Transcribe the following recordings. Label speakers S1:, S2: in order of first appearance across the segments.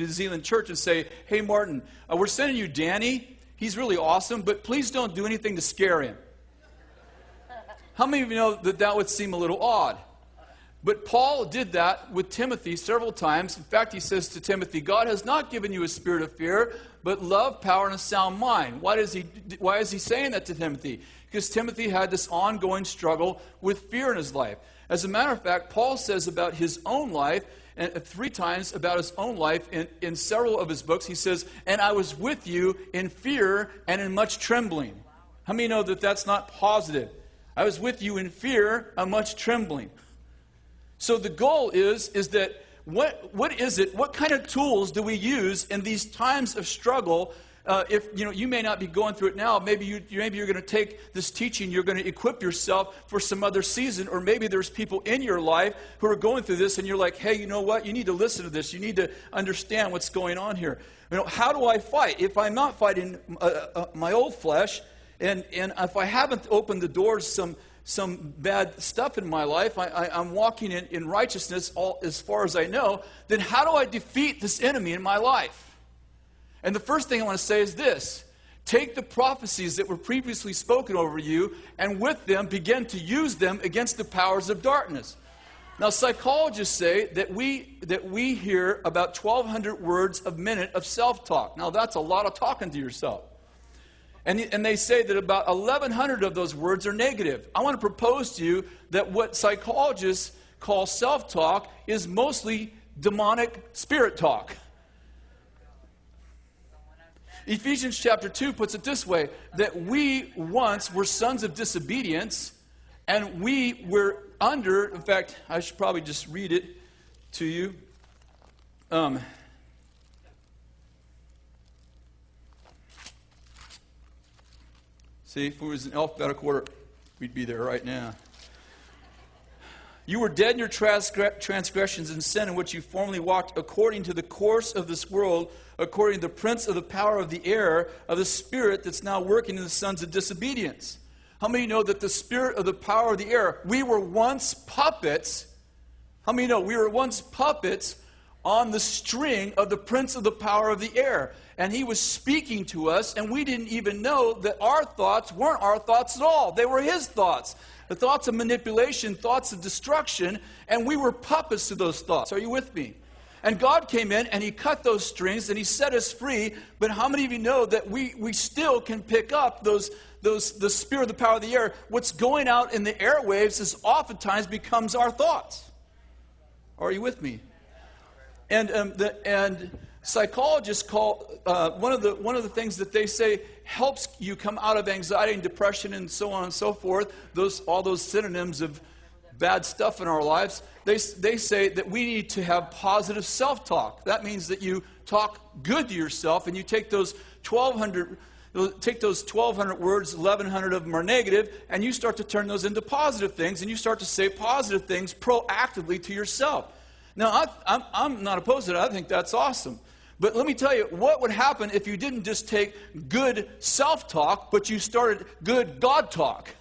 S1: to the Zealand church and say, hey, Martin, we're sending you Danny. He's really awesome, but please don't do anything to scare him. How many of you know that that would seem a little odd? But Paul did that with Timothy several times. In fact, he says to Timothy, God has not given you a spirit of fear, but love, power, and a sound mind. Why is he saying that to Timothy? Because Timothy had this ongoing struggle with fear in his life. As a matter of fact, Paul says about his own life, and 3 times about his own life in several of his books, he says, and I was with you in fear and in much trembling. How many know that that's not positive? I was with you in fear and much trembling. So the goal is that what is it? What kind of tools do we use in these times of struggle? If you may not be going through it now, maybe you're going to take this teaching, you're going to equip yourself for some other season, or maybe there's people in your life who are going through this, and you're like, hey, you know what? You need to listen to this. You need to understand what's going on here. How do I fight if I'm not fighting my old flesh, and if I haven't opened the doors some bad stuff in my life, I'm walking in righteousness as far as I know, then how do I defeat this enemy in my life? And the first thing I want to say is this. Take the prophecies that were previously spoken over you, and with them begin to use them against the powers of darkness. Now, psychologists say that we hear about 1,200 words a minute of self-talk. Now, that's a lot of talking to yourself. And they say that about 1,100 of those words are negative. I want to propose to you that what psychologists call self-talk is mostly demonic spirit talk. Ephesians chapter 2 puts it this way, that we once were sons of disobedience, and we were under, in fact, I should probably just read it to you. See, if it was in alphabetical order, we'd be there right now. You were dead in your transgressions and sin in which you formerly walked according to the course of this world, according to the prince of the power of the air, of the spirit that's now working in the sons of disobedience. How many know that the spirit of the power of the air, we were once puppets. How many know we were once puppets on the string of the prince of the power of the air? And he was speaking to us, and we didn't even know that our thoughts weren't our thoughts at all. They were his thoughts. The thoughts of manipulation, thoughts of destruction, and we were puppets to those thoughts. Are you with me? And God came in and he cut those strings and he set us free. But how many of you know that we still can pick up the spirit of the power of the air? What's going out in the airwaves is oftentimes becomes our thoughts. Are you with me? And psychologists call one of the things that they say helps you come out of anxiety and depression and so on and so forth. All those synonyms of bad stuff in our lives. They say that we need to have positive self-talk. That means that you talk good to yourself, and you take those 1,200 words, 1,100 of them are negative, and you start to turn those into positive things, and you start to say positive things proactively to yourself. Now, I'm not opposed to that. I think that's awesome. But let me tell you, what would happen if you didn't just take good self-talk, but you started good God talk?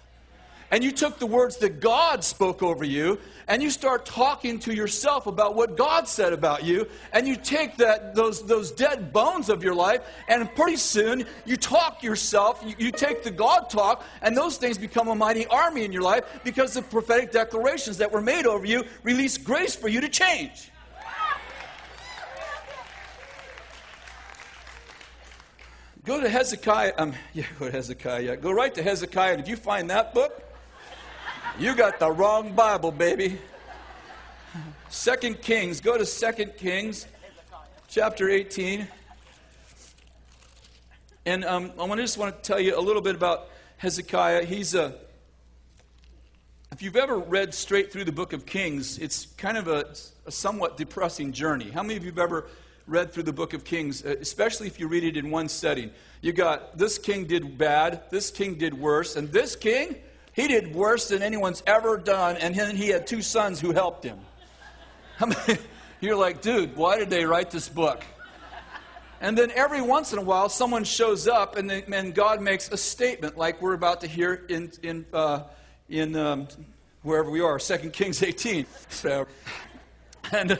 S1: And you took the words that God spoke over you, and you start talking to yourself about what God said about you, and you take those dead bones of your life, and pretty soon you talk yourself, you take the God talk, and those things become a mighty army in your life because the prophetic declarations that were made over you release grace for you to change. Go to Hezekiah. Go to Hezekiah. Go right to Hezekiah, and if you find that book, you got the wrong Bible, baby. 2 Kings. Go to 2 Kings, chapter 18. And I just want to tell you a little bit about Hezekiah. If you've ever read straight through the book of Kings, it's kind of a somewhat depressing journey. How many of you have ever read through the book of Kings, especially if you read it in one setting? You got this king did bad, this king did worse, and this king, he did worse than anyone's ever done, and then he had 2 sons who helped him. You're like, dude, why did they write this book? And then every once in a while, someone shows up, and God makes a statement, like we're about to hear in wherever we are, 2 Kings 18. So, and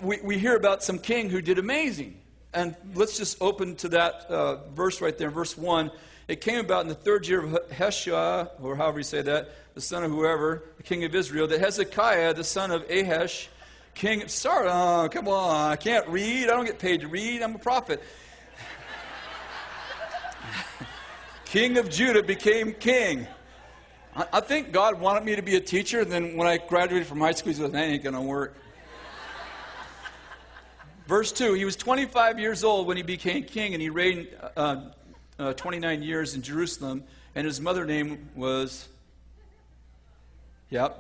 S1: we hear about some king who did amazing. And let's just open to that verse right there, verse 1. It came about in the 3rd year of Heshah, or however you say that, the son of whoever, the king of Israel, that Hezekiah, the son of Ahash, king... Sorry, come on, I can't read. I don't get paid to read. I'm a prophet. King of Judah became king. I think God wanted me to be a teacher, and then when I graduated from high school, he said, that ain't going to work. Verse 2, he was 25 years old when he became king, and he reigned 29 years in Jerusalem, and his mother's name was, the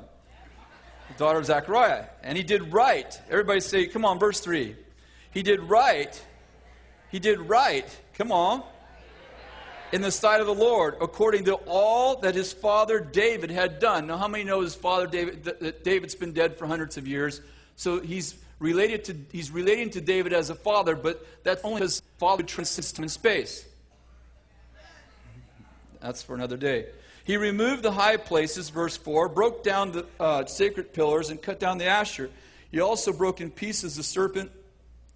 S1: daughter of Zechariah. And he did right. Everybody say, come on, verse 3. He did right. He did right. Come on. In the sight of the Lord, according to all that his father David had done. Now, how many know his father David? That David's been dead for hundreds of years, so he's relating to David as a father, but that's only his father transcends time and space. That's for another day. He removed the high places, verse 4, broke down the sacred pillars, and cut down the Asher. He also broke in pieces the serpent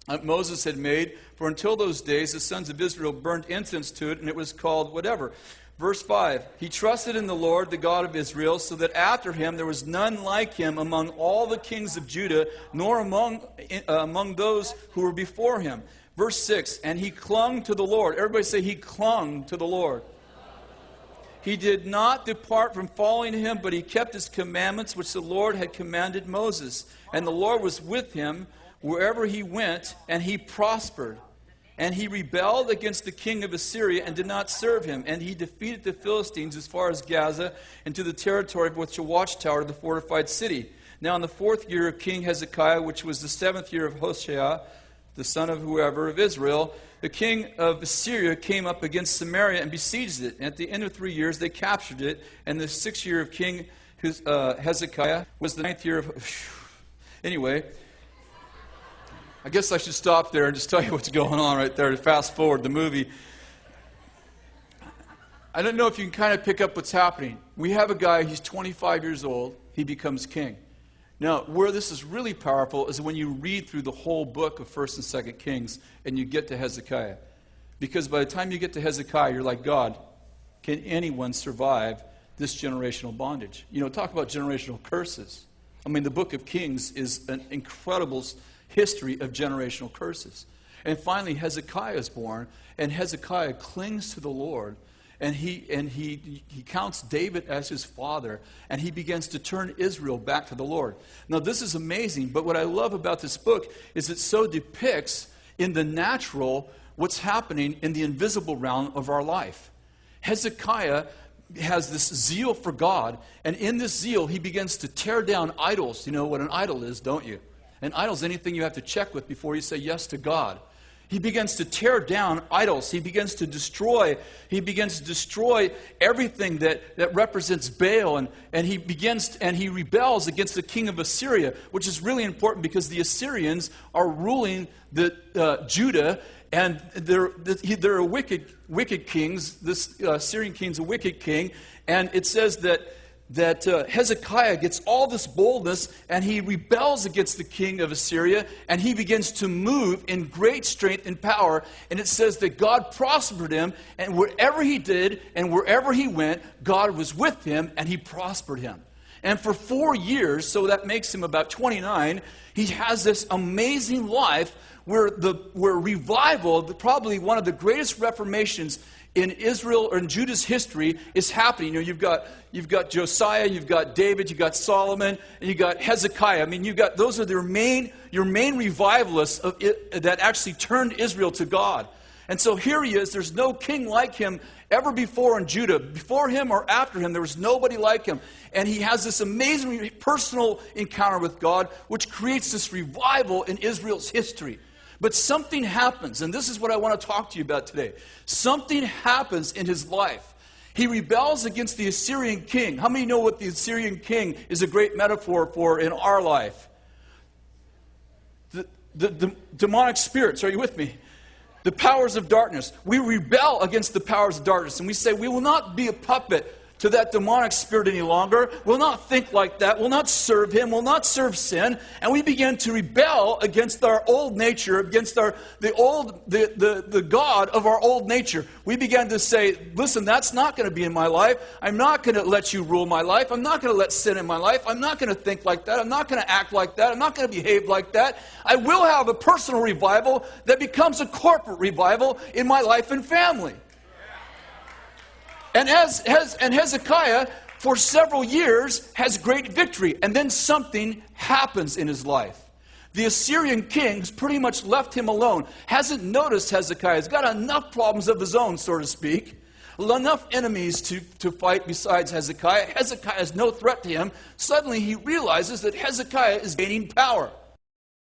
S1: that Moses had made, for until those days the sons of Israel burned incense to it, and it was called whatever. Verse 5, he trusted in the Lord, the God of Israel, so that after him there was none like him among all the kings of Judah, nor among those who were before him. Verse 6, and he clung to the Lord. Everybody say, he clung to the Lord. He did not depart from following him, but he kept his commandments, which the Lord had commanded Moses. And the Lord was with him wherever he went, and he prospered. And he rebelled against the king of Assyria and did not serve him. And he defeated the Philistines as far as Gaza and to the territory of which a watchtower of the fortified city. Now in the 4th year of King Hezekiah, which was the 7th year of Hoshea, the son of whoever of Israel, the king of Assyria came up against Samaria and besieged it. And at the end of 3 years they captured it. And the 6th year of King Hezekiah was the 9th year of... Anyway... I guess I should stop there and just tell you what's going on right there. Fast forward the movie. I don't know if you can kind of pick up what's happening. We have a guy, he's 25 years old. He becomes king. Now, where this is really powerful is when you read through the whole book of 1st and 2nd Kings and you get to Hezekiah. Because by the time you get to Hezekiah, you're like, God, can anyone survive this generational bondage? You know, talk about generational curses. I mean, the book of Kings is an incredible history of generational curses. And finally Hezekiah is born, and Hezekiah clings to the Lord, and he counts David as his father, and he begins to turn Israel back to the Lord. Now this is amazing, but what I love about this book is it so depicts in the natural what's happening in the invisible realm of our life. Hezekiah has this zeal for God, and in this zeal he begins to tear down idols. You know what an idol is, don't you? An idol is anything you have to check with before you say yes to God. He begins to tear down idols. He begins to destroy everything that represents Baal. And he rebels against the king of Assyria, which is really important because the Assyrians are ruling Judah, and they're a wicked kings. This Assyrian king's a wicked king. And it says that Hezekiah gets all this boldness, and he rebels against the king of Assyria, and he begins to move in great strength and power. And it says that God prospered him, and wherever he did and wherever he went, God was with him, and he prospered him. And for 4 years, so that makes him about 29, he has this amazing life where revival, probably one of the greatest reformations in Israel or in Judah's history, is happening. You know, you've got Josiah, you've got David, you've got Solomon, and you've got Hezekiah. I mean, those are your main revivalists that actually turned Israel to God. And so here he is. There's no king like him ever before in Judah. Before him or after him, there was nobody like him. And he has this amazing personal encounter with God, which creates this revival in Israel's history. But something happens, and this is what I want to talk to you about today. Something happens in his life. He rebels against the Assyrian king. How many know what the Assyrian king is a great metaphor for in our life? The demonic spirits, are you with me? The powers of darkness. We rebel against the powers of darkness, and we say we will not be a puppet to that demonic spirit any longer, will not think like that, will not serve him, will not serve sin, and we begin to rebel against our old nature, against the God of our old nature. We began to say, listen, that's not going to be in my life. I'm not going to let you rule my life. I'm not going to let sin in my life. I'm not going to think like that. I'm not going to act like that. I'm not going to behave like that. I will have a personal revival that becomes a corporate revival in my life and family. And Hezekiah, for several years, has great victory. And then something happens in his life. The Assyrian kings pretty much left him alone. Hasn't noticed Hezekiah. He's got enough problems of his own, so to speak. Enough enemies to fight besides Hezekiah. Hezekiah is no threat to him. Suddenly he realizes that Hezekiah is gaining power.